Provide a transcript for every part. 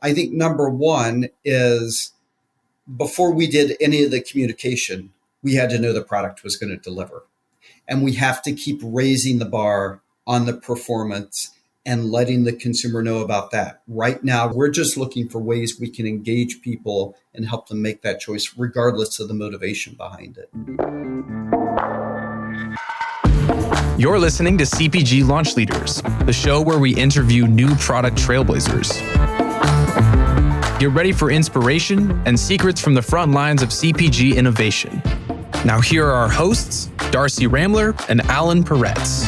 I think number one is before we did any of the communication, we had to know the product was going to deliver. And we have to keep raising the bar on the performance and letting the consumer know about that. Right now, we're just looking for ways we can engage people and help them make that choice, regardless of the motivation behind it. You're listening to CPG Launch Leaders, the show where we interview new product trailblazers. Get ready for inspiration and secrets from the front lines of CPG innovation. Now here are our hosts, Darcy Ramler and Alan Peretz.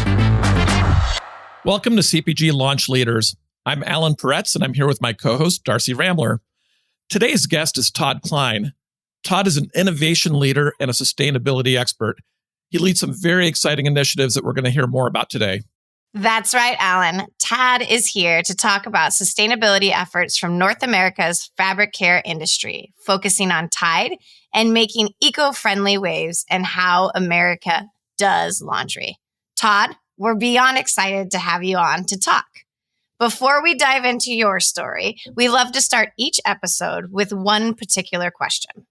Welcome to CPG Launch Leaders. I'm Alan Peretz, and I'm here with my co-host, Darcy Ramler. Today's guest is Todd Cline. Todd is an innovation leader and a sustainability expert. He leads some very exciting initiatives that we're going to hear more about today. That's right, Alan. Todd is here to talk about sustainability efforts from North America's fabric care industry, focusing on Tide and making eco-friendly waves and how America does laundry. Todd, we're beyond excited to have you on to talk. Before we dive into your story, we love to start each episode with one particular question.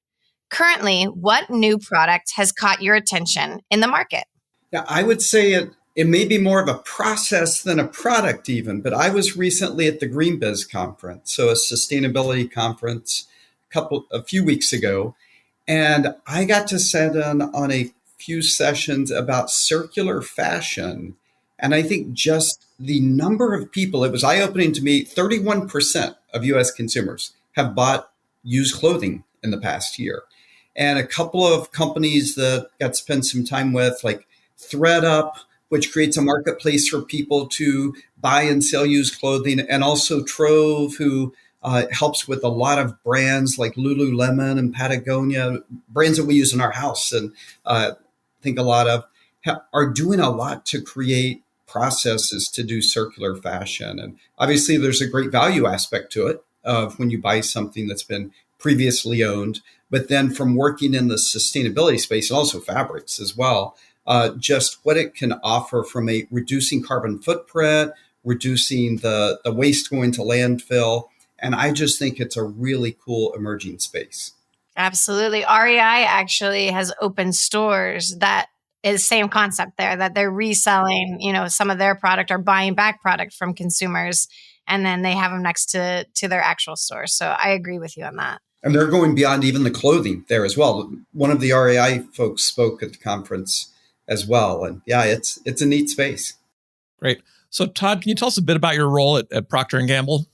Currently, what new product has caught your attention in the market? Yeah, I would say it may be more of a process than a product even, but I was recently at the Green Biz conference, so a sustainability conference a few weeks ago, and I got to sit in on a few sessions about circular fashion. And I think just the number of people, it was eye-opening to me, 31% of US consumers have bought used clothing in the past year. And a couple of companies that got to spend some time with, like ThreadUp, which creates a marketplace for people to buy and sell used clothing, and also Trove, who helps with a lot of brands like Lululemon and Patagonia, brands that we use in our house, and I think a lot of are doing a lot to create processes to do circular fashion. And obviously, there's a great value aspect to it of when you buy something that's been previously owned. But then from working in the sustainability space and also fabrics as well, just what it can offer from a reducing carbon footprint, reducing the waste going to landfill. And I just think it's a really cool emerging space. Absolutely. REI actually has opened stores that is same concept there, that they're reselling, some of their product or buying back product from consumers, and then they have them next to their actual stores. So I agree with you on that. And they're going beyond even the clothing there as well. One of the REI folks spoke at the conference as well. And yeah, it's a neat space. Great. So Todd, can you tell us a bit about your role at Procter & Gamble?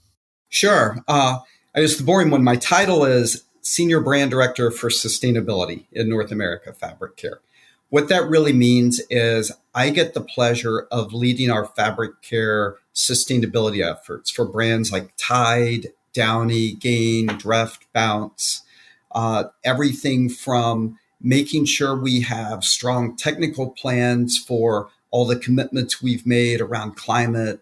Sure. I guess the boring one. My title is Senior Brand Director for Sustainability in North America Fabric Care. What that really means is I get the pleasure of leading our fabric care sustainability efforts for brands like Tide, Downy, Gain, Dreft, Bounce, everything from making sure we have strong technical plans for all the commitments we've made around climate,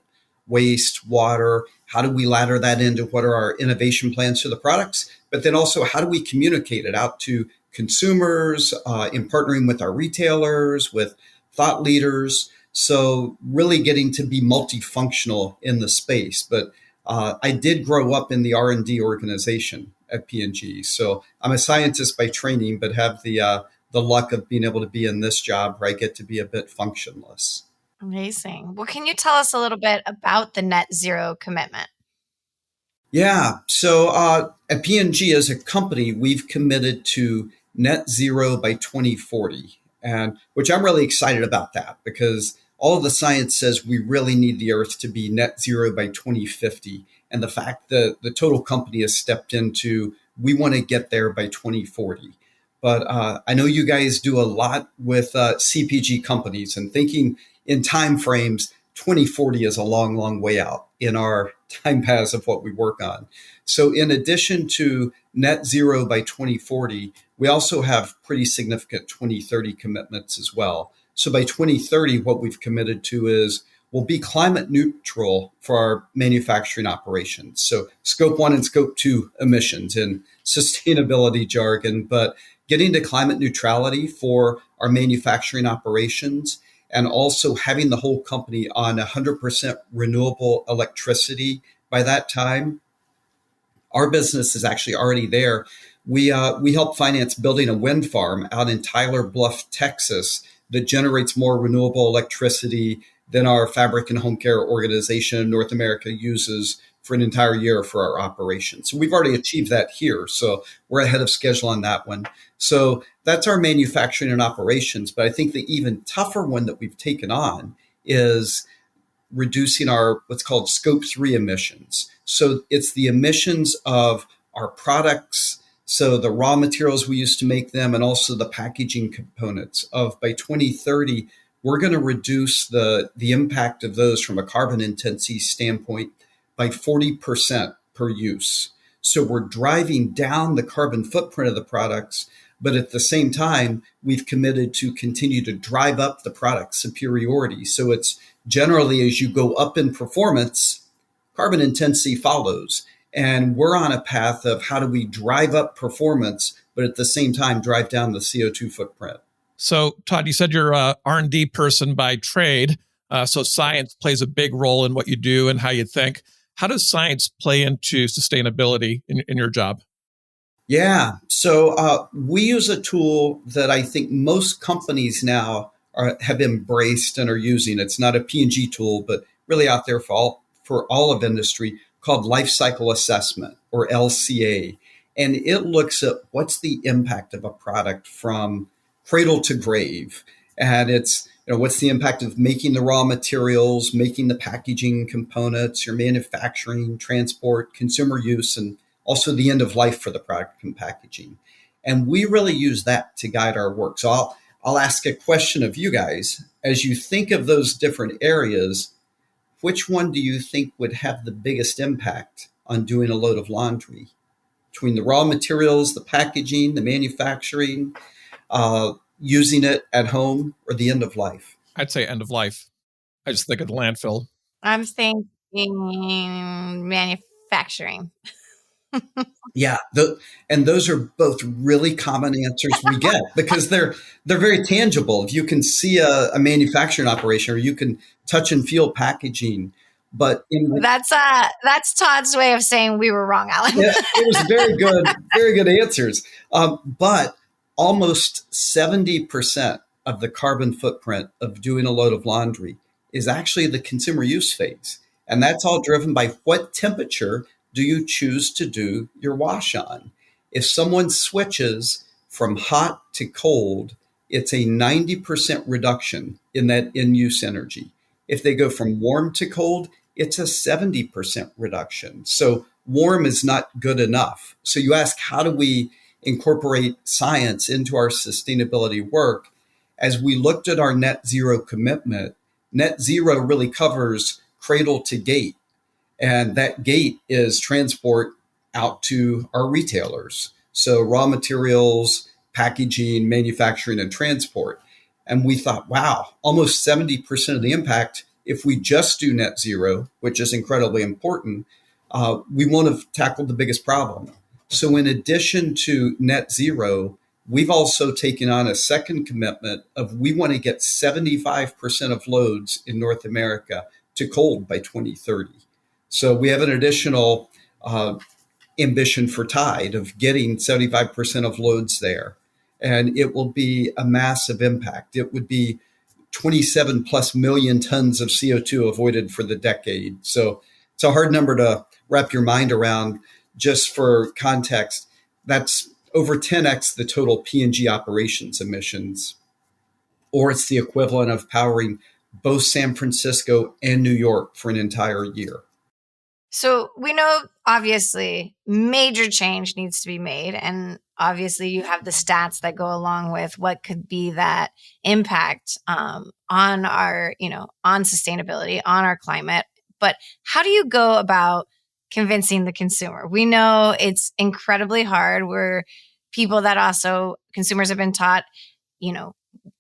waste, water. How do we ladder that into what are our innovation plans for the products? But then also, how do we communicate it out to consumers in partnering with our retailers, with thought leaders? So really getting to be multifunctional in the space. But I did grow up in the R&D organization at P&G. So I'm a scientist by training, but have the luck of being able to be in this job where I get to be a bit functionless. Amazing. Well, can you tell us a little bit about the net zero commitment? Yeah. So at P&G as a company, we've committed to net zero by 2040, and which I'm really excited about that because all of the science says we really need the Earth to be net zero by 2050. And the fact that the total company has stepped into, we want to get there by 2040. But I know you guys do a lot with CPG companies, and thinking in time frames, 2040 is a long, long way out in our time paths of what we work on. So in addition to net zero by 2040, we also have pretty significant 2030 commitments as well. So by 2030, what we've committed to is we'll be climate neutral for our manufacturing operations. So scope 1 and scope 2 emissions in sustainability jargon, but getting to climate neutrality for our manufacturing operations, and also having the whole company on 100% renewable electricity by that time. Our business is actually already there. We help finance building a wind farm out in Tyler Bluff, Texas, that generates more renewable electricity than our fabric and home care organization in North America uses for an entire year for our operations. So we've already achieved that here. So we're ahead of schedule on that one. So that's our manufacturing and operations. But I think the even tougher one that we've taken on is reducing our what's called scope 3 emissions. So it's the emissions of our products, so the raw materials we use to make them, and also the packaging components of by 2030, we're going to reduce the impact of those from a carbon intensity standpoint by 40% per use. So we're driving down the carbon footprint of the products, but at the same time, we've committed to continue to drive up the product superiority. So it's generally, as you go up in performance, carbon intensity follows. And we're on a path of how do we drive up performance, but at the same time, drive down the CO2 footprint. So, Todd, you said you're a R&D person by trade. So science plays a big role in what you do and how you think. How does science play into sustainability in your job? Yeah. So we use a tool that I think most companies now have embraced and are using. It's not a P&G tool, but really out there for all of industry, called life cycle assessment, or LCA. And it looks at what's the impact of a product from cradle to grave. And it's, what's the impact of making the raw materials, making the packaging components, your manufacturing, transport, consumer use, and also the end of life for the product and packaging. And we really use that to guide our work. So I'll ask a question of you guys. As you think of those different areas, which one do you think would have the biggest impact on doing a load of laundry? Between the raw materials, the packaging, the manufacturing, using it at home, or the end of life? I'd say end of life. I just think of the landfill. I'm thinking manufacturing. Yeah, and those are both really common answers we get because they're very tangible. If you can see a manufacturing operation, or you can touch and feel packaging, but that's Todd's way of saying we were wrong, Alan. Yeah, it was very good answers. But almost 70% of the carbon footprint of doing a load of laundry is actually the consumer use phase, and that's all driven by what temperature do you choose to do your wash on? If someone switches from hot to cold, it's a 90% reduction in that in-use energy. If they go from warm to cold, it's a 70% reduction. So warm is not good enough. So you ask, how do we incorporate science into our sustainability work? As we looked at our net zero commitment, net zero really covers cradle to gate. And that gate is transport out to our retailers. So raw materials, packaging, manufacturing, and transport. And we thought, wow, almost 70% of the impact, if we just do net zero, which is incredibly important, we won't have tackled the biggest problem. So in addition to net zero, we've also taken on a second commitment of we want to get 75% of loads in North America to cold by 2030. So we have an additional ambition for Tide of getting 75% of loads there. And it will be a massive impact. It would be 27 plus million tons of CO2 avoided for the decade. So it's a hard number to wrap your mind around. Just for context, that's over 10x the total P&G operations emissions, or it's the equivalent of powering both San Francisco and New York for an entire year. So we know, obviously, major change needs to be made. And obviously, you have the stats that go along with what could be that impact on our, on sustainability, on our climate. But how do you go about convincing the consumer? We know it's incredibly hard. We're people that also, consumers have been taught,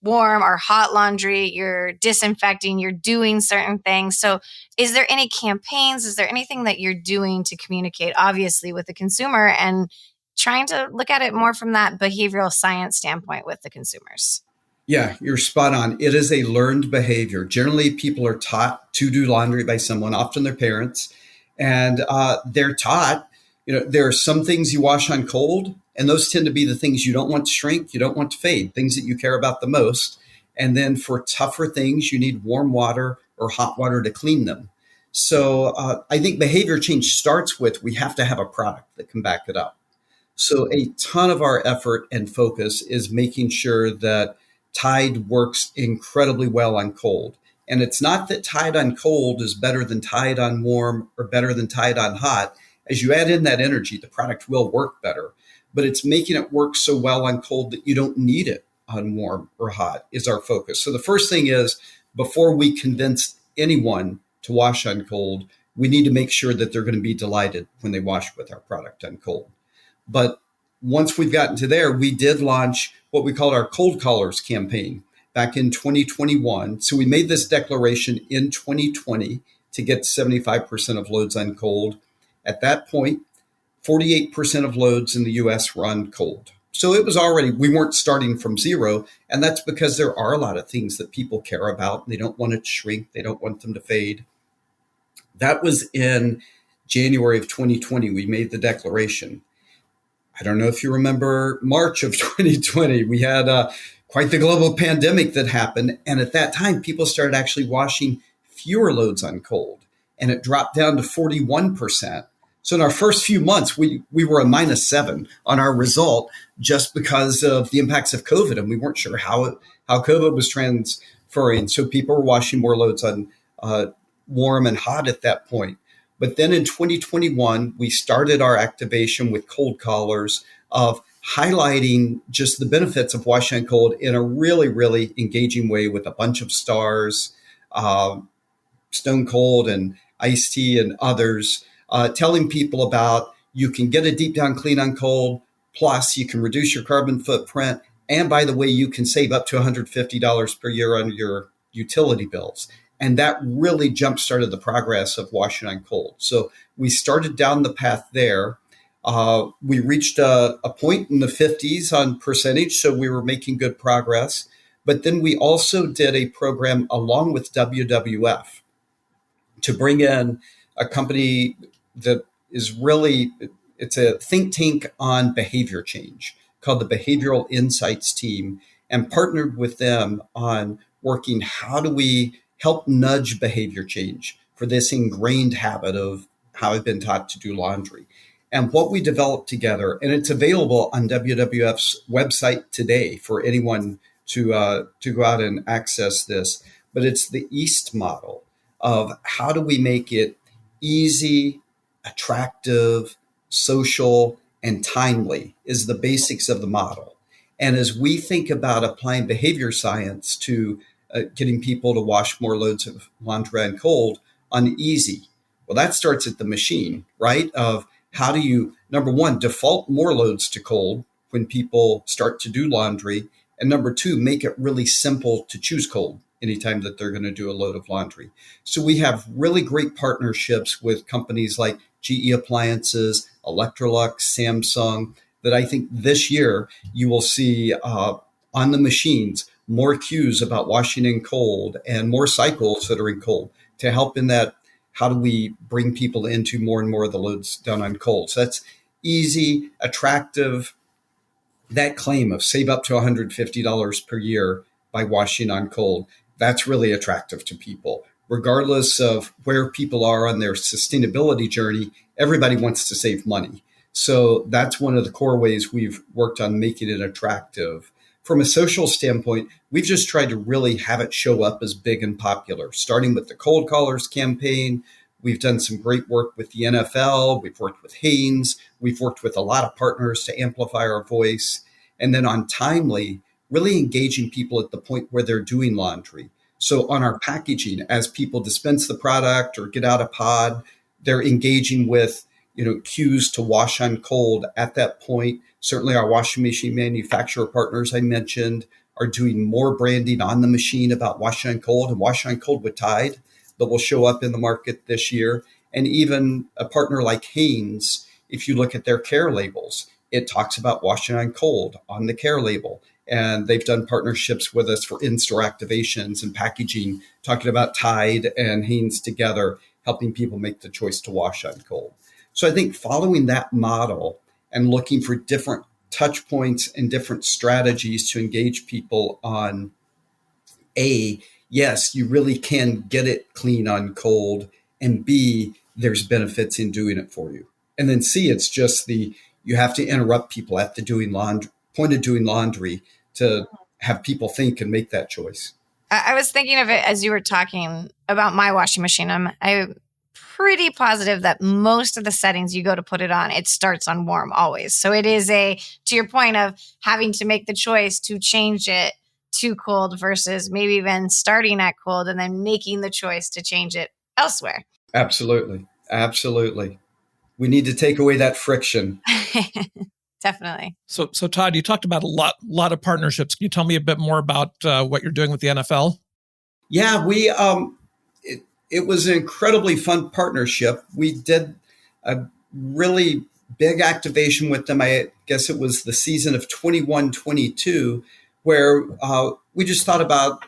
warm or hot laundry, you're disinfecting, you're doing certain things. So is there any campaigns? Is there anything that you're doing to communicate, obviously, with the consumer and trying to look at it more from that behavioral science standpoint with the consumers? Yeah, you're spot on. It is a learned behavior. Generally, people are taught to do laundry by someone, often their parents, and they're taught There are some things you wash on cold, and those tend to be the things you don't want to shrink, you don't want to fade, things that you care about the most. And then for tougher things, you need warm water or hot water to clean them. So I think behavior change starts with we have to have a product that can back it up. So a ton of our effort and focus is making sure that Tide works incredibly well on cold. And it's not that Tide on cold is better than Tide on warm or better than Tide on hot. As you add in that energy, the product will work better. But it's making it work so well on cold that you don't need it on warm or hot is our focus. So the first thing is, before we convince anyone to wash on cold, we need to make sure that they're going to be delighted when they wash with our product on cold. But once we've gotten to there, we did launch what we called our cold callers campaign back in 2021. So we made this declaration in 2020 to get 75% of loads on cold. At that point, 48% of loads in the US were on cold. So it was already, we weren't starting from zero. And that's because there are a lot of things that people care about. They don't want it to shrink. They don't want them to fade. That was in January of 2020. We made the declaration. I don't know if you remember March of 2020, we had quite the global pandemic that happened. And at that time, people started actually washing fewer loads on cold, and it dropped down to 41%. So in our first few months, we were a -7 on our result just because of the impacts of COVID. And we weren't sure how COVID was transferring. So people were washing more loads on warm and hot at that point. But then in 2021, we started our activation with cold callers of highlighting just the benefits of washing on cold in a really, really engaging way with a bunch of stars, Stone Cold and Iced Tea and others, telling people about you can get a deep down clean on cold, plus you can reduce your carbon footprint. And by the way, you can save up to $150 per year on your utility bills. And that really jump-started the progress of washing on cold. So we started down the path there. We reached a point in the 50s on percentage, so we were making good progress. But then we also did a program along with WWF to bring in a company that is really, it's a think tank on behavior change called the Behavioral Insights Team, and partnered with them on working how do we help nudge behavior change for this ingrained habit of how I've been taught to do laundry. And what we developed together, and it's available on WWF's website today for anyone to go out and access this, but it's the EAST model of how do we make it easy, attractive, social, and timely is the basics of the model. And as we think about applying behavior science to getting people to wash more loads of laundry on cold on easy, well, that starts at the machine, right? Of how do you, number one, default more loads to cold when people start to do laundry, and number two, make it really simple to choose cold anytime that they're going to do a load of laundry. So we have really great partnerships with companies like GE Appliances, Electrolux, Samsung, that I think this year you will see on the machines more cues about washing in cold and more cycles that are in cold to help in that. How do we bring people into more and more of the loads done on cold? So that's easy, attractive. That claim of save up to $150 per year by washing on cold, that's really attractive to people. Regardless of where people are on their sustainability journey, everybody wants to save money. So that's one of the core ways we've worked on making it attractive. From a social standpoint, we've just tried to really have it show up as big and popular, starting with the Cold Callers campaign. We've done some great work with the NFL. We've worked with Hanes. We've worked with a lot of partners to amplify our voice. And then on Timely, really engaging people at the point where they're doing laundry. So on our packaging, as people dispense the product or get out a pod, they're engaging with cues to wash on cold at that point. Certainly our washing machine manufacturer partners I mentioned are doing more branding on the machine about washing on cold and washing on cold with Tide that will show up in the market this year. And even a partner like Hanes, if you look at their care labels, it talks about washing on cold on the care label. And they've done partnerships with us for in-store activations and packaging, talking about Tide and Hanes together, helping people make the choice to wash on cold. So I think following that model and looking for different touch points and different strategies to engage people on yes, you really can get it clean on cold, and B, there's benefits in doing it for you. And then C, it's just you have to interrupt people at the point of doing laundry to have people think and make that choice. I was thinking of it as you were talking about my washing machine. I'm pretty positive that most of the settings you go to put it on, it starts on warm always. So it is to your point of having to make the choice to change it to cold versus maybe even starting at cold and then making the choice to change it elsewhere. Absolutely. Absolutely. We need to take away that friction. Definitely. So Todd, you talked about a lot of partnerships. Can you tell me a bit more about what you're doing with the NFL? Yeah, it was an incredibly fun partnership. We did a really big activation with them. I guess it was the season of 21-22, where we just thought about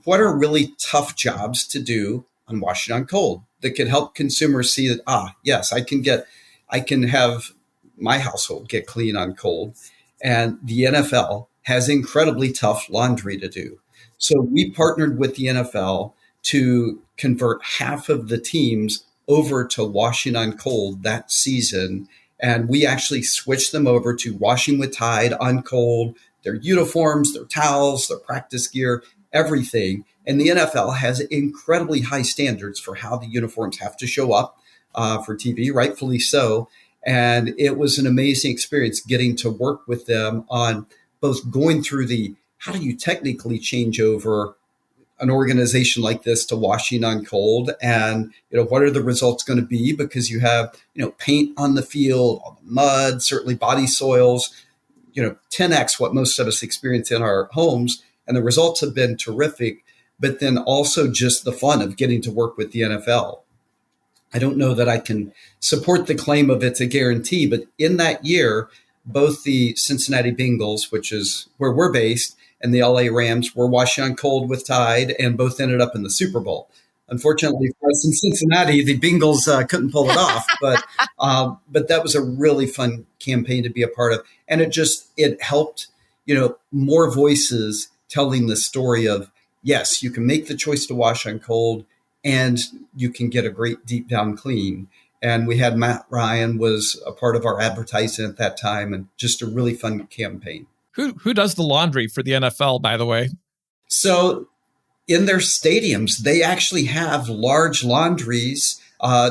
what are really tough jobs to do on washing on cold that could help consumers see that, yes, I can have my household get clean on cold. And the NFL has incredibly tough laundry to do. So we partnered with the NFL to convert half of the teams over to washing on cold that season. And we actually switched them over to washing with Tide on cold, their uniforms, their towels, their practice gear, everything. And the NFL has incredibly high standards for how the uniforms have to show up for TV, rightfully so. And it was an amazing experience getting to work with them on both going through how do you technically change over an organization like this to washing on cold, and what are the results going to be, because you have paint on the field, all the mud, certainly body soils, 10x what most of us experience in our homes, and the results have been terrific. But then also just the fun of getting to work with the NFL. I don't know that I can support the claim of it's a guarantee, but in that year, both the Cincinnati Bengals, which is where we're based, and the LA Rams were washing on cold with Tide, and both ended up in the Super Bowl. Unfortunately for us in Cincinnati, the Bengals couldn't pull it off, but that was a really fun campaign to be a part of. And it helped, more voices telling the story of, yes, you can make the choice to wash on cold, and you can get a great deep down clean. And we had Matt Ryan was a part of our advertising at that time, and just a really fun campaign. Who does the laundry for the NFL, by the way? So in their stadiums, they actually have large laundries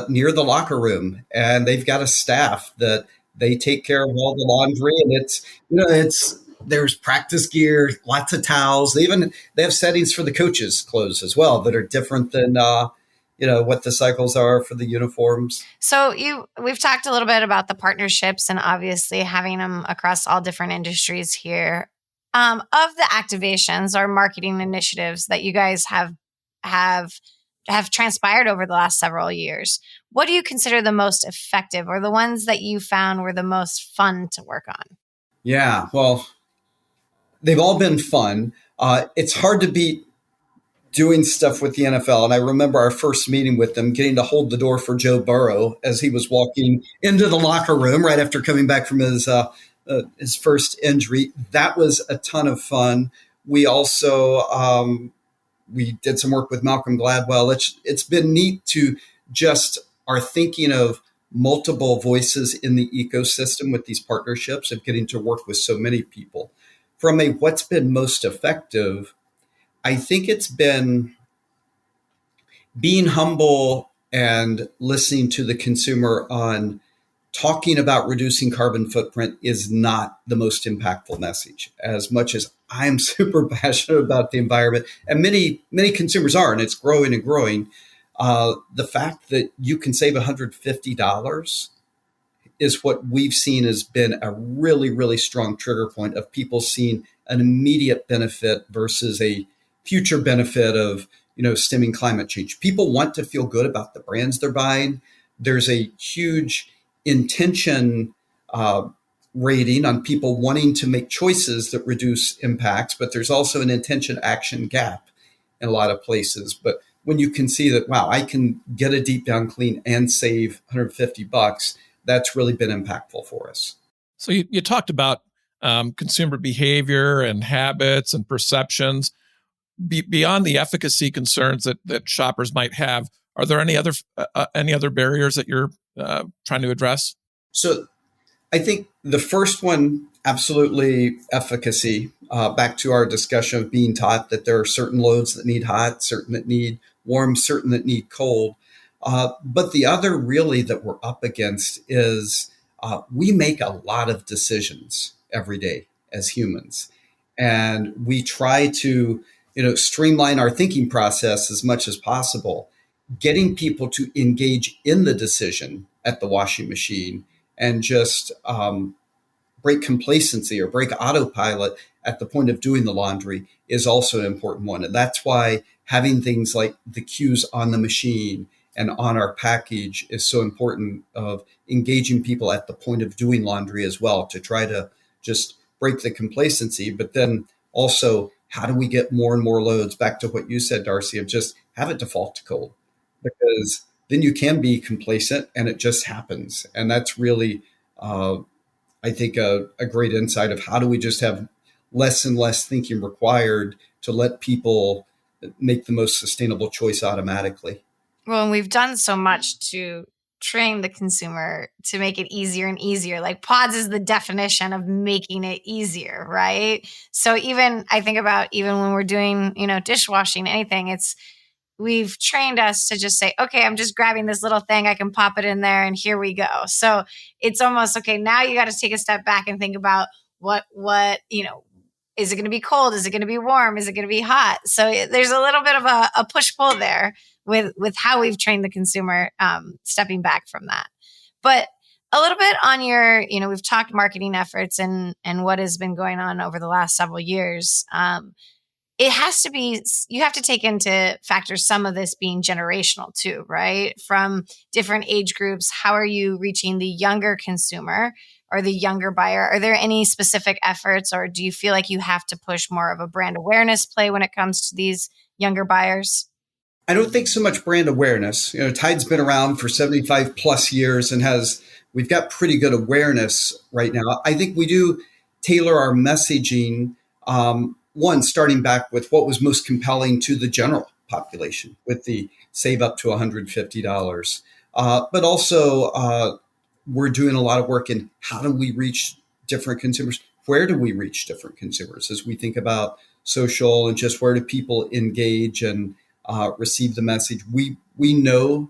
near the locker room, and they've got a staff that they take care of all the laundry. And there's practice gear, lots of towels. They have settings for the coaches' clothes as well that are different than what the cycles are for the uniforms. So we've talked a little bit about the partnerships and obviously having them across all different industries here. Of the activations or marketing initiatives that you guys have transpired over the last several years, what do you consider the most effective, or the ones that you found were the most fun to work on? Yeah, well, they've all been fun. It's hard to beat doing stuff with the NFL. And I remember our first meeting with them, getting to hold the door for Joe Burrow as he was walking into the locker room right after coming back from his first injury. That was a ton of fun. We also we did some work with Malcolm Gladwell. It's been neat to just are thinking of multiple voices in the ecosystem with these partnerships of getting to work with so many people. From what's been most effective, I think it's been being humble and listening to the consumer on talking about reducing carbon footprint is not the most impactful message. As much as I'm super passionate about the environment, and many consumers are, and it's growing and growing, the fact that you can save $150 is what we've seen has been a really, really strong trigger point of people seeing an immediate benefit versus a future benefit of, stemming climate change. People want to feel good about the brands they're buying. There's a huge intention rating on people wanting to make choices that reduce impacts, but there's also an intention action gap in a lot of places. But when you can see that, wow, I can get a deep down clean and save $150, that's really been impactful for us. So you talked about consumer behavior and habits and perceptions. Beyond the efficacy concerns that shoppers might have, are there any other barriers that you're trying to address? So I think the first one, absolutely efficacy. Back to our discussion of being taught that there are certain loads that need hot, certain that need warm, certain that need cold. But the other really that we're up against is we make a lot of decisions every day as humans. And we try to, streamline our thinking process as much as possible, getting people to engage in the decision at the washing machine and just break complacency or break autopilot at the point of doing the laundry is also an important one. And that's why having things like the cues on the machine and on our package is so important, of engaging people at the point of doing laundry as well, to try to just break the complacency. But then also, how do we get more and more loads, back to what you said, Darcy, of just have it default to cold, because then you can be complacent and it just happens. And that's really, I think, a great insight of how do we just have less and less thinking required to let people make the most sustainable choice automatically. Well, and we've done so much to train the consumer to make it easier and easier. Like pods is the definition of making it easier, right? So even I think about even when we're doing, dishwashing, anything, we've trained us to just say, okay, I'm just grabbing this little thing. I can pop it in there and here we go. So it's almost, okay, now you got to take a step back and think about what, is it going to be cold? Is it going to be warm? Is it going to be hot? So there's a little bit of a push-pull there with how we've trained the consumer, stepping back from that. But a little bit on your, we've talked marketing efforts and what has been going on over the last several years. It has to be, you have to take into factor some of this being generational too, right? From different age groups, how are you reaching the younger consumer or the younger buyer? Are there any specific efforts, or do you feel like you have to push more of a brand awareness play when it comes to these younger buyers? I don't think so much brand awareness. Tide's been around for 75 plus years and we've got pretty good awareness right now. I think we do tailor our messaging, one, starting back with what was most compelling to the general population with the save up to $150. But also, we're doing a lot of work in how do we reach different consumers? Where do we reach different consumers as we think about social, and just where do people engage and receive the message? We know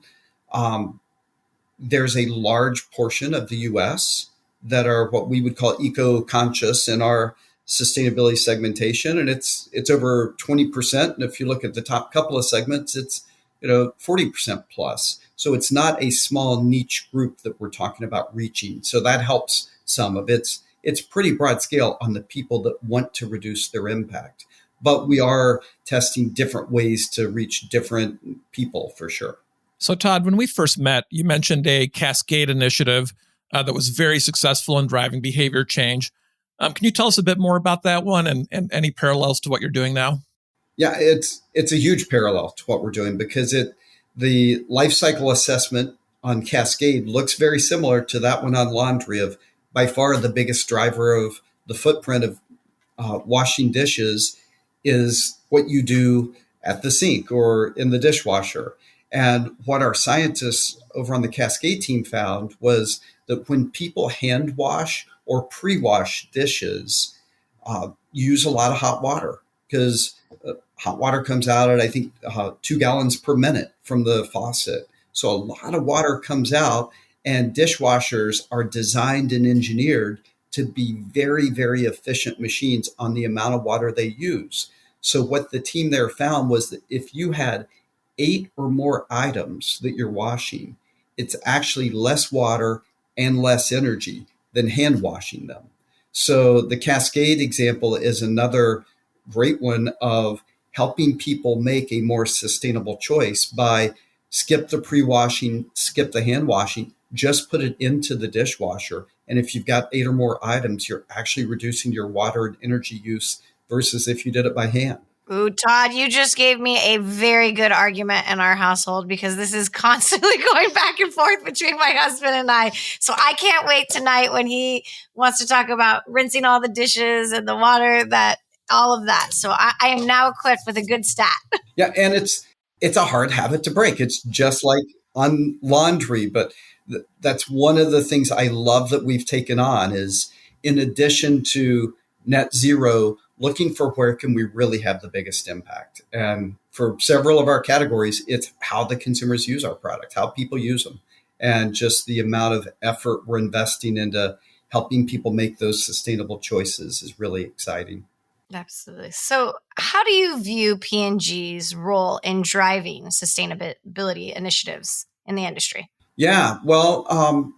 there's a large portion of the U.S. that are what we would call eco-conscious in our sustainability segmentation, and it's over 20%. And if you look at the top couple of segments, it's 40% plus. So it's not a small niche group that we're talking about reaching. So that helps some of it's pretty broad scale on the people that want to reduce their impact. But we are testing different ways to reach different people for sure. So Todd, when we first met, you mentioned a Cascade initiative that was very successful in driving behavior change. Can you tell us a bit more about that one and any parallels to what you're doing now? Yeah, it's a huge parallel to what we're doing, because the life cycle assessment on Cascade looks very similar to that one on laundry, of by far the biggest driver of the footprint of washing dishes is what you do at the sink or in the dishwasher. And what our scientists over on the Cascade team found was that when people hand wash or pre-wash dishes, use a lot of hot water, because hot water comes out at, I think, 2 gallons per minute from the faucet. So a lot of water comes out, and dishwashers are designed and engineered to be very, very efficient machines on the amount of water they use. So what the team there found was that if you had 8 or more items that you're washing, it's actually less water and less energy than hand washing them. So the Cascade example is another great one of helping people make a more sustainable choice by skip the pre-washing, skip the hand washing, just put it into the dishwasher. And if you've got 8 or more items, you're actually reducing your water and energy use versus if you did it by hand. Ooh, Todd, you just gave me a very good argument in our household because this is constantly going back and forth between my husband and I. So I can't wait tonight when he wants to talk about rinsing all the dishes and the water, that all of that. So I am now equipped with a good stat. Yeah, and it's a hard habit to break. It's just like on laundry, but that's one of the things I love that we've taken on is in addition to net zero, looking for where can we really have the biggest impact. And for several of our categories, it's how the consumers use our product, how people use them, and just the amount of effort we're investing into helping people make those sustainable choices is really exciting. Absolutely. So, how do you view P&G's role in driving sustainability initiatives in the industry? Yeah, well,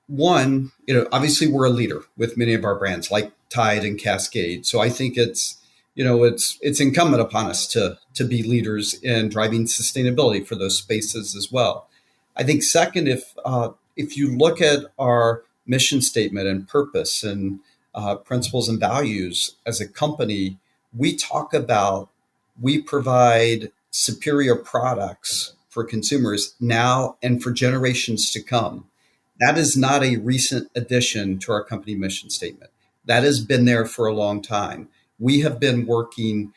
one, obviously we're a leader with many of our brands like Tide and Cascade. So I think it's incumbent upon us to be leaders in driving sustainability for those spaces as well. I think second, if you look at our mission statement and purpose and principles and values as a company, we talk about we provide superior products for consumers now and for generations to come. That is not a recent addition to our company mission statement. That has been there for a long time. We have been working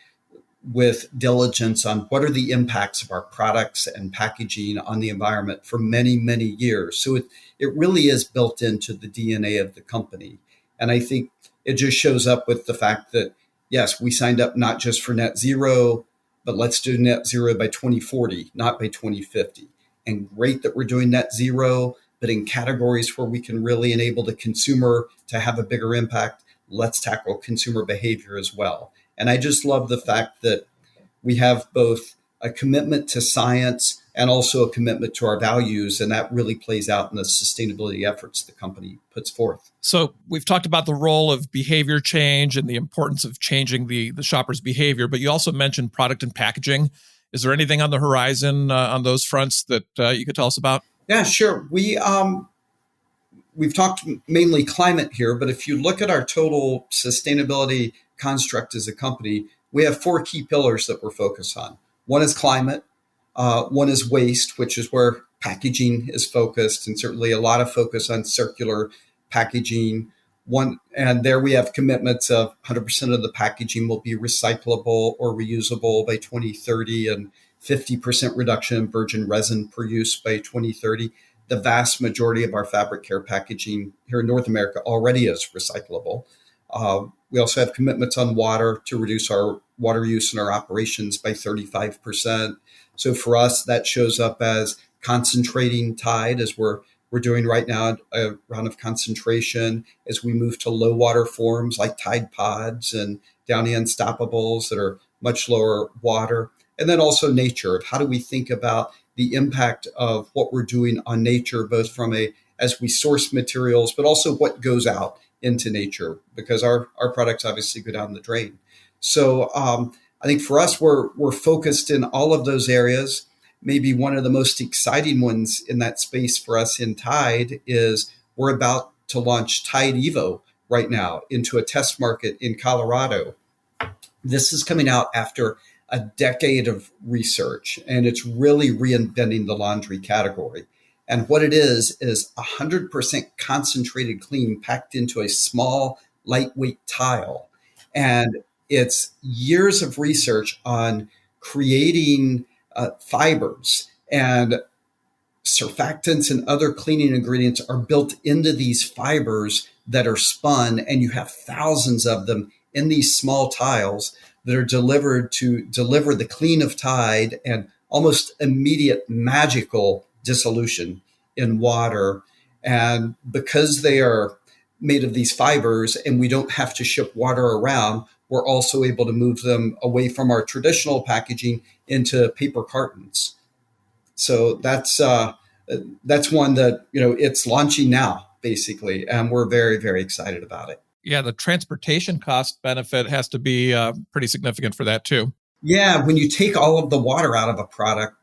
with diligence on what are the impacts of our products and packaging on the environment for many, many years. So it really is built into the DNA of the company. And I think it just shows up with the fact that, yes, we signed up not just for net zero, but let's do net zero by 2040, not by 2050. And great that we're doing net zero, but in categories where we can really enable the consumer to have a bigger impact, let's tackle consumer behavior as well. And I just love the fact that we have both a commitment to science and also a commitment to our values. And that really plays out in the sustainability efforts the company puts forth. So we've talked about the role of behavior change and the importance of changing the shopper's behavior, but you also mentioned product and packaging. Is there anything on the horizon on those fronts that you could tell us about? Yeah, sure. We've talked mainly climate here, but if you look at our total sustainability construct as a company, we have four key pillars that we're focused on. One is climate, one is waste, which is where packaging is focused, and certainly a lot of focus on circular packaging. And there we have commitments of 100% of the packaging will be recyclable or reusable by 2030 and 50% reduction in virgin resin per use by 2030. The vast majority of our fabric care packaging here in North America already is recyclable. We also have commitments on water to reduce our water use in our operations by 35%. So for us, that shows up as concentrating Tide, as we're doing right now, a round of concentration as we move to low water forms like Tide Pods and Downy Unstoppables that are much lower water. And then also nature. How do we think about the impact of what we're doing on nature, both from as we source materials, but also what goes out into nature, because our products obviously go down the drain. So I think for us, we're focused in all of those areas. Maybe one of the most exciting ones in that space for us in Tide is we're about to launch Tide Evo right now into a test market in Colorado. This is coming out after a decade of research, and it's really reinventing the laundry category. And what it is 100% concentrated clean packed into a small, lightweight tile. And it's years of research on creating fibers, and surfactants and other cleaning ingredients are built into these fibers that are spun, and you have thousands of them in these small tiles that are delivered to deliver the clean of Tide and almost immediate magical dissolution in water. And because they are made of these fibers and we don't have to ship water around, we're also able to move them away from our traditional packaging into paper cartons. So that's one that, it's launching now, basically, and we're very, very excited about it. Yeah, the transportation cost benefit has to be pretty significant for that too. Yeah, when you take all of the water out of a product,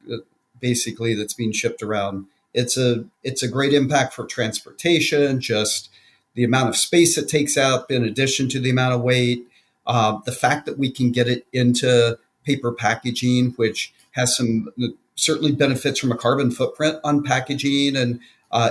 basically that's being shipped around, it's a great impact for transportation, just the amount of space it takes up in addition to the amount of weight. The fact that we can get it into paper packaging, which has some certainly benefits from a carbon footprint on packaging and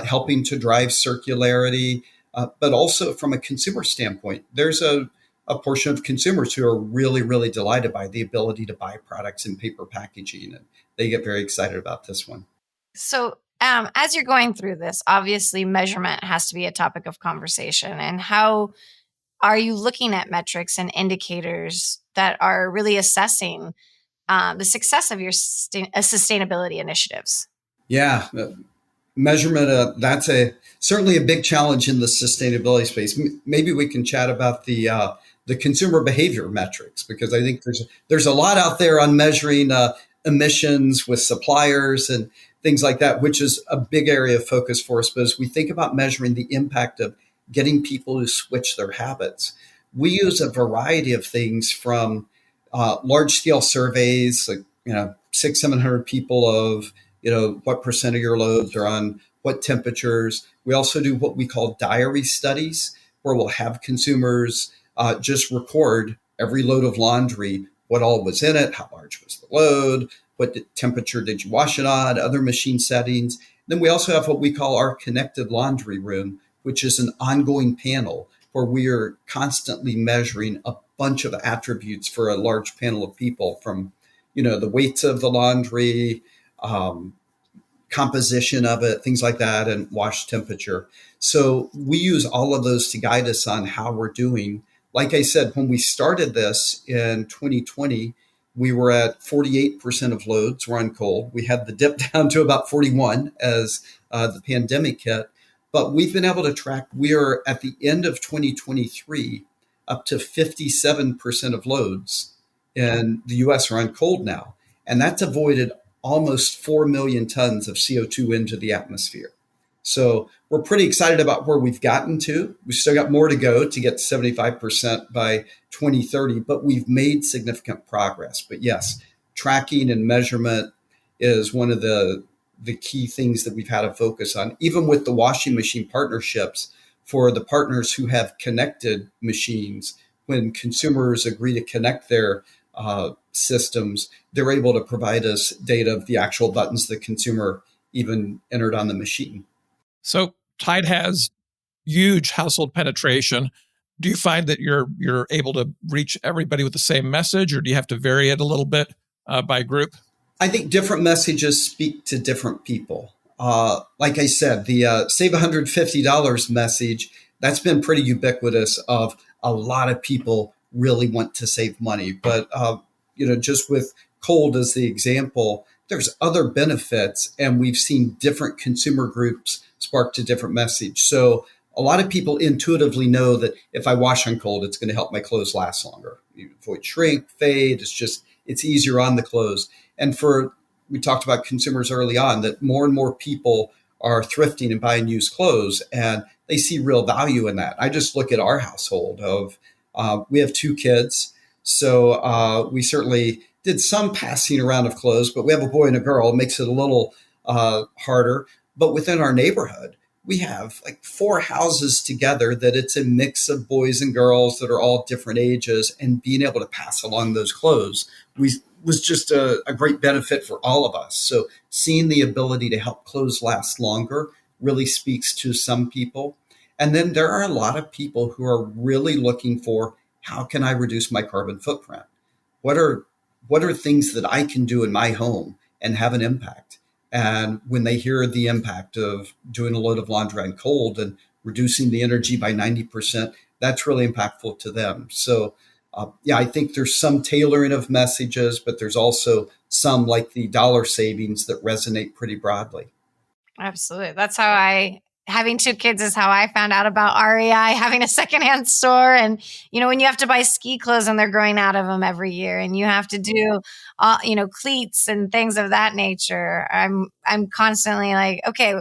helping to drive circularity. But also from a consumer standpoint, there's a portion of consumers who are really, really delighted by the ability to buy products in paper packaging. And they get very excited about this one. So, as you're going through this, obviously measurement has to be a topic of conversation. And how are you looking at metrics and indicators that are really assessing the success of your sustainability initiatives? Yeah, measurement, that's certainly a big challenge in the sustainability space. Maybe we can chat about the consumer behavior metrics, because I think there's a lot out there on measuring emissions with suppliers and things like that, which is a big area of focus for us. But as we think about measuring the impact of getting people to switch their habits, we use a variety of things from large scale surveys, like 600-700 people of what percent of your loads are on what temperatures. We also do what we call diary studies, where we'll have consumers just record every load of laundry, what all was in it, how large was the load, what temperature did you wash it on, other machine settings. Then we also have what we call our connected laundry room, which is an ongoing panel where we are constantly measuring a bunch of attributes for a large panel of people, from the weights of the laundry, composition of it, things like that, and wash temperature. So we use all of those to guide us on how we're doing. Like I said, when we started this in 2020, we were at 48% of loads were on cold. We had the dip down to about 41 as the pandemic hit. But we've been able to track, we are at the end of 2023, up to 57% of loads in the US are on cold now. And that's avoided almost 4 million tons of CO2 into the atmosphere. So we're pretty excited about where we've gotten to. We've still got more to go to get to 75% by 2030, but we've made significant progress. But yes, tracking and measurement is one of the key things that we've had to focus on, even with the washing machine partnerships. For the partners who have connected machines, when consumers agree to connect their systems, they're able to provide us data of the actual buttons the consumer even entered on the machine. So Tide has huge household penetration. Do you find that you're able to reach everybody with the same message, or do you have to vary it a little bit by group? I think different messages speak to different people. Like I said, the save $150 message, that's been pretty ubiquitous. Of a lot of people really want to save money. But, just with cold as the example, there's other benefits, and we've seen different consumer groups spark to different message. So a lot of people intuitively know that if I wash on cold, it's going to help my clothes last longer. You avoid shrink, fade. It's easier on the clothes. And we talked about consumers early on, that more and more people are thrifting and buying used clothes, and they see real value in that. I just look at our household we have 2 kids. So we certainly did some passing around of clothes, but we have a boy and a girl. It makes it a little harder. But within our neighborhood, we have like 4 houses together that it's a mix of boys and girls that are all different ages, and being able to pass along those clothes was just a great benefit for all of us. So seeing the ability to help clothes last longer really speaks to some people. And then there are a lot of people who are really looking for, how can I reduce my carbon footprint? What are things that I can do in my home and have an impact? And when they hear the impact of doing a load of laundry on cold and reducing the energy by 90%, that's really impactful to them. So I think there's some tailoring of messages, but there's also some, like the dollar savings, that resonate pretty broadly. Absolutely. That's how having 2 kids is how I found out about REI, having a secondhand store. And, when you have to buy ski clothes and they're growing out of them every year, and you have to do, cleats and things of that nature, I'm constantly like, okay,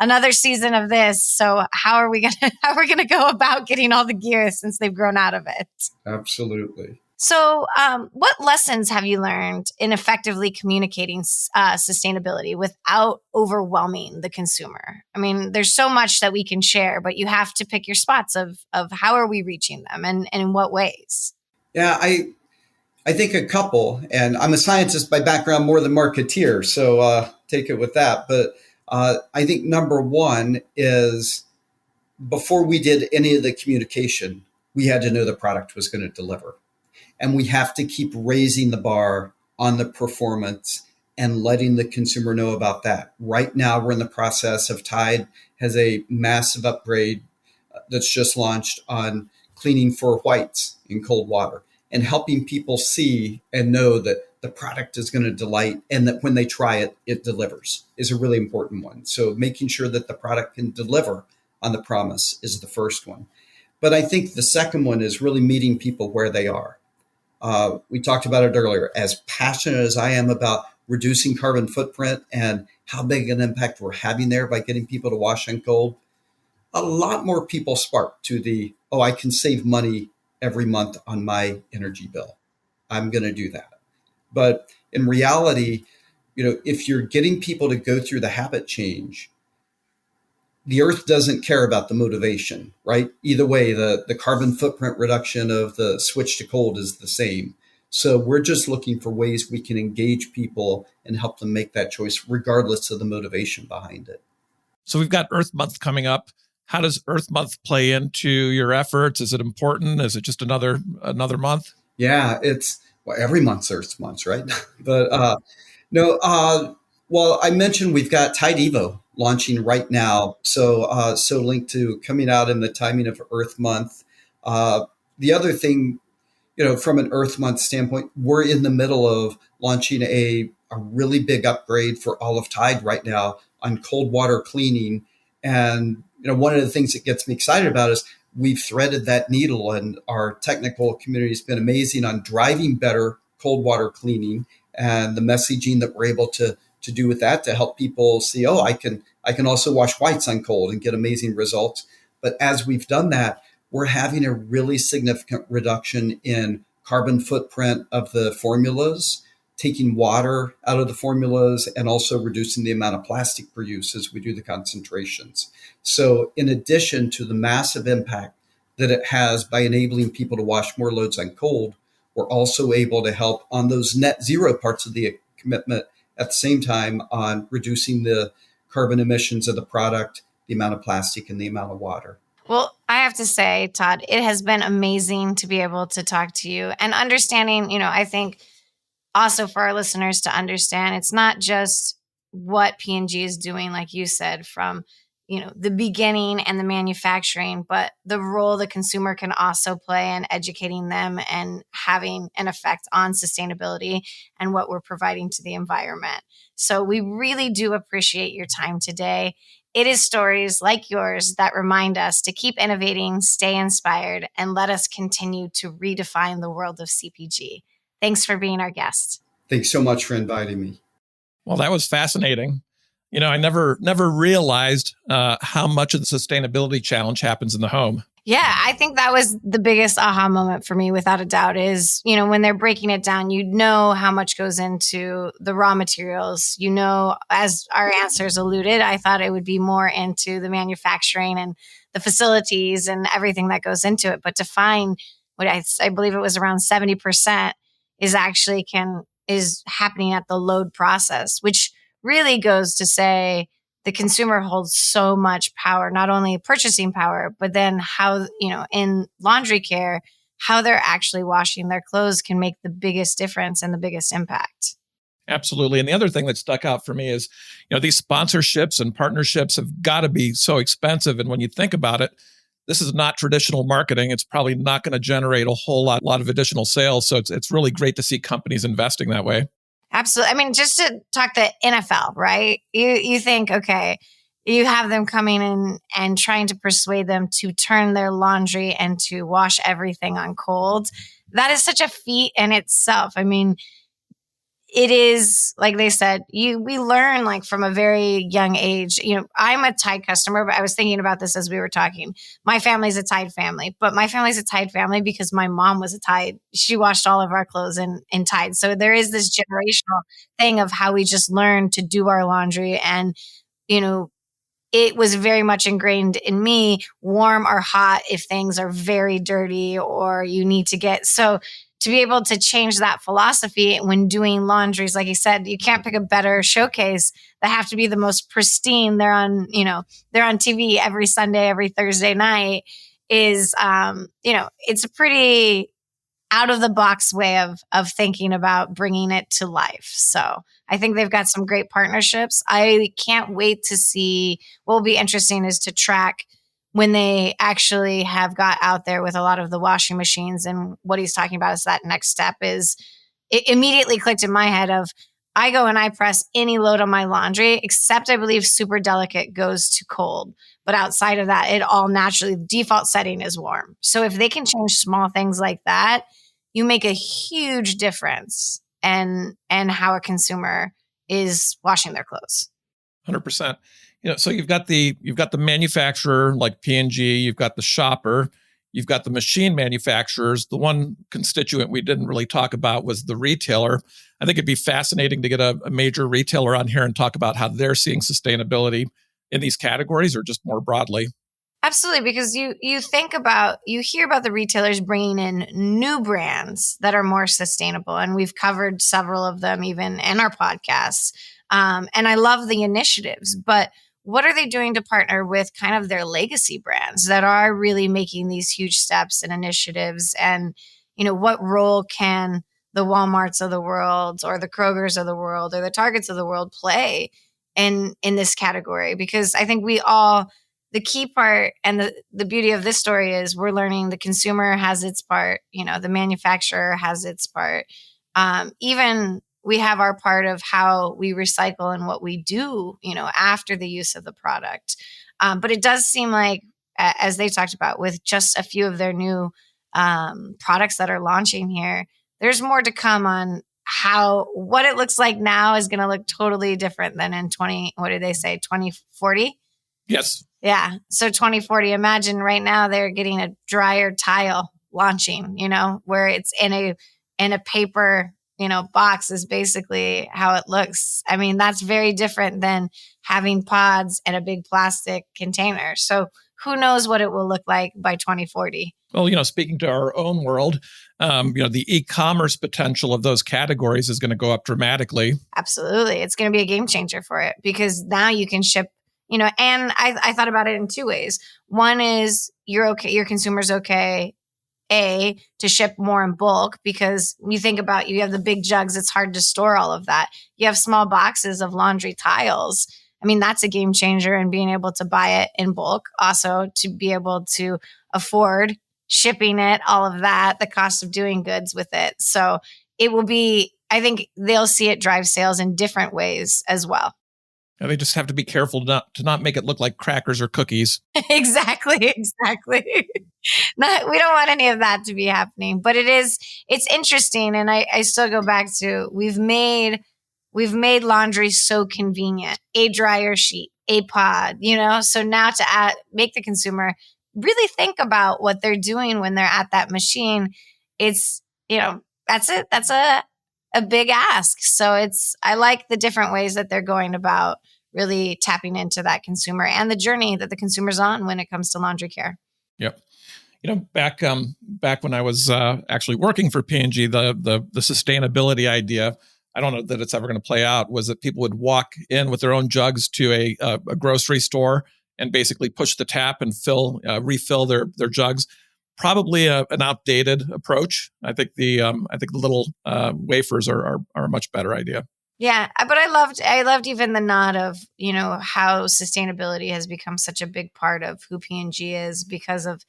another season of this. So how are we gonna go about getting all the gear since they've grown out of it? Absolutely. So, what lessons have you learned in effectively communicating sustainability without overwhelming the consumer? I mean, there's so much that we can share, but you have to pick your spots of how are we reaching them, and in what ways? Yeah, I think a couple, and I'm a scientist by background more than marketeer, so take it with that. But I think number one is before we did any of the communication, we had to know the product was going to deliver. And we have to keep raising the bar on the performance and letting the consumer know about that. Right now, we're in the process of Tide has a massive upgrade that's just launched on cleaning for whites in cold water and helping people see and know that the product is going to delight and that when they try it, it delivers is a really important one. So making sure that the product can deliver on the promise is the first one. But I think the second one is really meeting people where they are. We talked about it earlier. As passionate as I am about reducing carbon footprint and how big an impact we're having there by getting people to wash on cold, a lot more people spark to the, oh, I can save money every month on my energy bill. I'm going to do that. But in reality, if you're getting people to go through the habit change, the earth doesn't care about the motivation, right? Either way, the carbon footprint reduction of the switch to cold is the same. So we're just looking for ways we can engage people and help them make that choice, regardless of the motivation behind it. So we've got Earth Month coming up. How does Earth Month play into your efforts? Is it important? Is it just another month? Yeah, every month's Earth Month, right? But no, well, I mentioned we've got Tide Evo launching right now. So linked to coming out in the timing of Earth Month. The other thing, from an Earth Month standpoint, we're in the middle of launching a really big upgrade for all of Tide right now on cold water cleaning. And, one of the things that gets me excited about is we've threaded that needle, and our technical community has been amazing on driving better cold water cleaning and the messaging that we're able to do with that to help people see, oh, I can also wash whites on cold and get amazing results. But as we've done that, we're having a really significant reduction in carbon footprint of the formulas, taking water out of the formulas, and also reducing the amount of plastic per use as we do the concentrations. So in addition to the massive impact that it has by enabling people to wash more loads on cold, we're also able to help on those net zero parts of the commitment at the same time on reducing the carbon emissions of the product, the amount of plastic, and the amount of water. Well, I have to say, Todd, it has been amazing to be able to talk to you and understanding, I think also for our listeners to understand, it's not just what P&G is doing, like you said, from the beginning and the manufacturing, but the role the consumer can also play in educating them and having an effect on sustainability and what we're providing to the environment. So we really do appreciate your time today. It is stories like yours that remind us to keep innovating, stay inspired, and let us continue to redefine the world of CPG. Thanks for being our guest. Thanks so much for inviting me. Well, that was fascinating. I never realized how much of the sustainability challenge happens in the home. Yeah, I think that was the biggest aha moment for me, without a doubt, is, when they're breaking it down, how much goes into the raw materials. As our answers alluded, I thought it would be more into the manufacturing and the facilities and everything that goes into it. But to find what I believe it was around 70% is happening at the load process, which really goes to say the consumer holds so much power, not only purchasing power, but then how, in laundry care, how they're actually washing their clothes can make the biggest difference and the biggest impact. Absolutely. And the other thing that stuck out for me is, these sponsorships and partnerships have got to be so expensive. And when you think about it, this is not traditional marketing. It's probably not going to generate a whole lot of additional sales. So it's really great to see companies investing that way. Absolutely. I mean, just to talk the NFL, right? You think, okay, you have them coming in and trying to persuade them to turn their laundry and to wash everything on cold. That is such a feat in itself. I mean, it is, like they said, we learn like from a very young age. I'm a Tide customer, but I was thinking about this as we were talking. My family's a Tide family, but my family's a Tide family because my mom was a Tide. She washed all of our clothes in Tide. So there is this generational thing of how we just learn to do our laundry. And, it was very much ingrained in me, warm or hot if things are very dirty or you need to get. So to be able to change that philosophy when doing laundries, like you said, you can't pick a better showcase. They have to be the most pristine. They're on TV every Sunday, every Thursday night. It's a pretty out of the box way of thinking about bringing it to life. So I think they've got some great partnerships. I can't wait to see. What will be interesting is to track when they actually have got out there with a lot of the washing machines. And what he's talking about is that next step is, it immediately clicked in my head of, I go and I press any load on my laundry, except I believe super delicate goes to cold. But outside of that, it all naturally, default setting is warm. So if they can change small things like that, you make a huge difference and how a consumer is washing their clothes. 100%. So you've got the manufacturer like P&G, you've got the shopper, you've got the machine manufacturers. The one constituent we didn't really talk about was the retailer. I think it'd be fascinating to get a major retailer on here and talk about how they're seeing sustainability in these categories or just more broadly. Absolutely, because you hear about the retailers bringing in new brands that are more sustainable, and we've covered several of them even in our podcasts. And I love the initiatives, but what are they doing to partner with kind of their legacy brands that are really making these huge steps and initiatives? And, what role can the Walmarts of the world or the Krogers of the world or the Targets of the world play in this category? Because I think the key part and the beauty of this story is we're learning the consumer has its part, the manufacturer has its part. Even we have our part of how we recycle and what we do, after the use of the product. But it does seem like, as they talked about, with just a few of their new products that are launching here, there's more to come on what it looks like now is going to look totally different than in 2040? Yes. Yeah. So 2040, imagine right now they're getting a dryer tile launching, where it's in a paper, box is basically how it looks. I mean, that's very different than having pods and a big plastic container. So who knows what it will look like by 2040. Well, speaking to our own world, the e-commerce potential of those categories is going to go up dramatically. Absolutely. It's going to be a game changer for it because now you can ship, and I thought about it in two ways. One is your consumer's okay, to ship more in bulk, because you think about, you have the big jugs, it's hard to store all of that. You have small boxes of laundry tiles. I mean, that's a game changer, and being able to buy it in bulk, also to be able to afford shipping it, all of that, the cost of doing goods with it. So it will be, I think they'll see it drive sales in different ways as well. They just have to be careful to not make it look like crackers or cookies. Exactly. We don't want any of that to be happening, but it's interesting. And I still go back to, we've made laundry so convenient, a dryer sheet, a pod, so now to make the consumer really think about what they're doing when they're at that machine. It's, that's it. That's a big ask. So I like the different ways that they're going about really tapping into that consumer and the journey that the consumer's on when it comes to laundry care. Yep. Back when I was actually working for P&G, the sustainability idea, I don't know that it's ever going to play out, was that people would walk in with their own jugs to a grocery store and basically push the tap and refill their jugs. Probably an outdated approach. I think the little wafers are a much better idea. Yeah, but I loved even the nod of, how sustainability has become such a big part of who P&G is because of,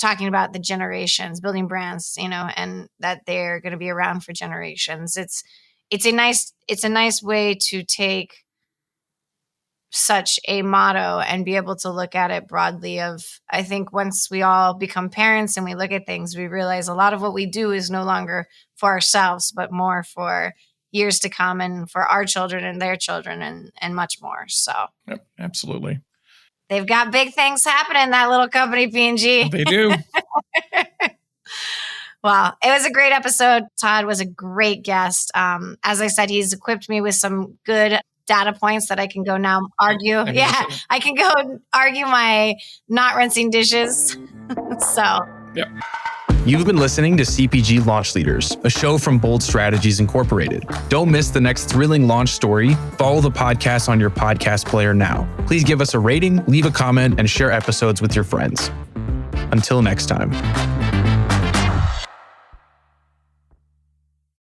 talking about the generations, building brands, and that they're going to be around for generations. It's a nice way to take such a motto and be able to look at it broadly I think once we all become parents and we look at things, we realize a lot of what we do is no longer for ourselves, but more for years to come and for our children and their children and much more. So yep, absolutely. They've got big things happening, that little company, P&G. They do. Well, it was a great episode. Todd was a great guest. As I said, he's equipped me with some good data points that I can go now argue. I can go argue my not rinsing dishes. So. Yep. You've been listening to CPG Launch Leaders, a show from Bold Strategies Incorporated. Don't miss the next thrilling launch story. Follow the podcast on your podcast player now. Please give us a rating, leave a comment, and share episodes with your friends. Until next time.